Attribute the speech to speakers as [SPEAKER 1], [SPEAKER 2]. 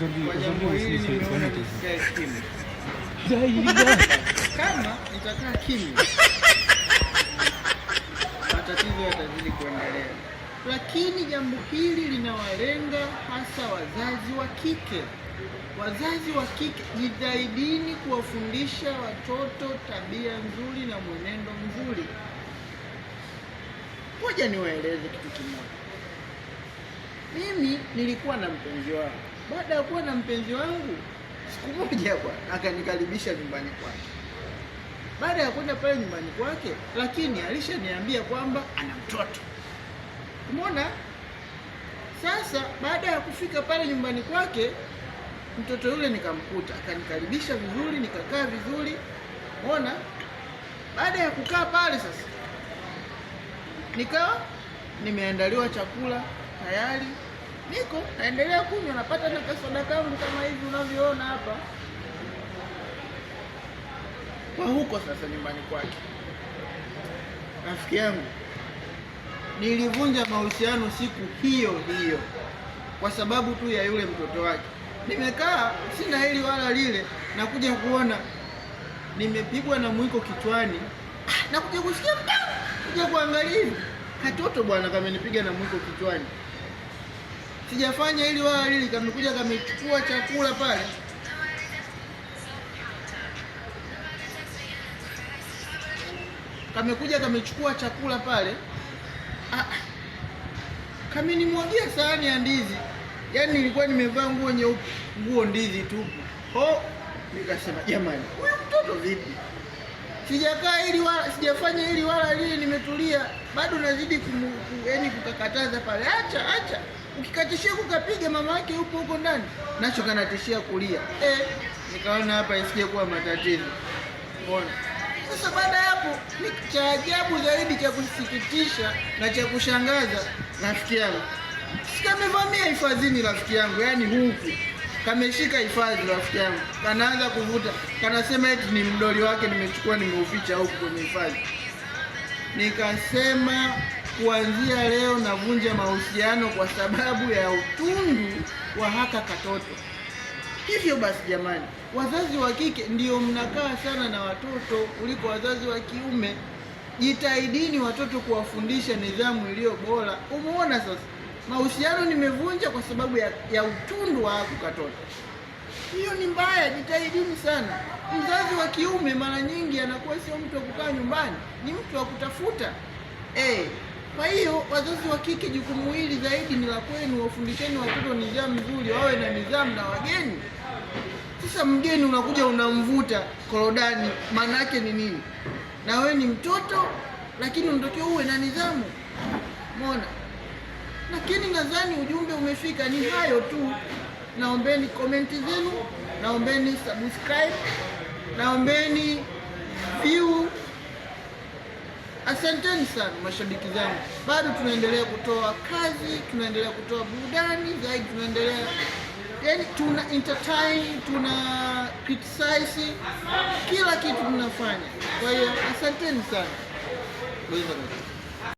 [SPEAKER 1] aujourd'hui kama nitakaa kimya matatizo yatazidi kuendelea, lakini jambo hili linawalenga hasa wazazi wa kike. Wazazi wa kike, jitahidini kuwafundisha watoto tabia nzuri na mwenendo mzuri. Ngoja niwaeleze kitu kimoja. Mimi nilikuwa na mpenzi wangu. Baada ya kuwa na mpenzi wangu, siku moja akanikaribisha nyumbani kwake. Baada ya kwenda pale nyumbani kwake, lakini alishaniambia kwamba ana mtoto. Umeona? Sasa baada ya kufika pale nyumbani kwake, mtoto yule nikamkuta, akanikaribisha vizuri, nikakaa vizuri. Umeona? Baada ya kukaa pale sasa, nikawa nimeandaliwa chakula tayari, niko naendelea kunywa, napata na kasoda kangu kama hivi unavyoona hapa. Kwa huko sasa nyumbani kwake, rafiki yangu, nilivunja mahusiano siku hiyo hiyo kwa sababu tu ya yule mtoto wake. Nimekaa sina hili wala lile, nakuja kuona nimepigwa na mwiko kichwani, nakuja kusikia mtamu, kuja kuangalia hivi katoto bwana kamenipiga na mwiko kichwani. Sijafanya hili wala lile, kamekuja kamechukua chakula pale. Kamekuja kamechukua chakula pale. Kamenimwagia sahani ya ndizi. Yaani nilikuwa nimevaa nguo nyeupe, nguo ndizi tupu. Nikasema jamani, huyu mtoto vipi? Sijakaa hili wala sijafanya hili wala lile, nimetulia. Bado nazidi yaani kukakataza pale. Acha. Ukikatishia kukapiga, mama yake yupo huko ndani. Nacho kanatishia kulia. Nikaona hapa isije kuwa matatizo. Mbona? Sasa baada ya hapo, ni cha ajabu zaidi, cha kusikitisha na cha kushangaza, rafiki yangu sikamevamia hifadhini, rafiki yangu, yaani huku kameshika hifadhi, rafiki yangu, kanaanza kuvuta, kanasema eti ni mdoli wake nimechukua nimeuficha huku kwenye hifadhi. Nikasema kuanzia leo navunja mahusiano kwa sababu ya utundu wa haka katoto. Hivyo basi jamani, wazazi wa kike ndio mnakaa sana na watoto kuliko wazazi wa kiume. Jitahidini watoto kuwafundisha nidhamu iliyo bora. Umeona sasa, mahusiano nimevunja kwa sababu ya utundu wa haka katoto. Hiyo ni mbaya, jitahidini sana. Mzazi wa kiume mara nyingi anakuwa sio mtu wa kukaa nyumbani, ni mtu wa kutafuta. Kwa hiyo wazazi wa kike, jukumu hili zaidi ni la kwenu. Wafundisheni watoto nidhamu nzuri, wawe na nidhamu na wageni. Sasa mgeni unakuja unamvuta korodani, maana yake ni nini? Na wewe ni mtoto, lakini unatakiwa uwe na nidhamu. Umeona? Lakini nadhani ujumbe umefika. Ni hayo tu. Naombeni komenti zenu, naombeni subscribe, naombeni view. Asanteni sana mashabiki zangu. Bado tunaendelea kutoa kazi, tunaendelea kutoa burudani zaidi, tunaendelea yaani tuna entertain, tuna criticize, kila kitu tunafanya. Kwa hiyo asanteni sana.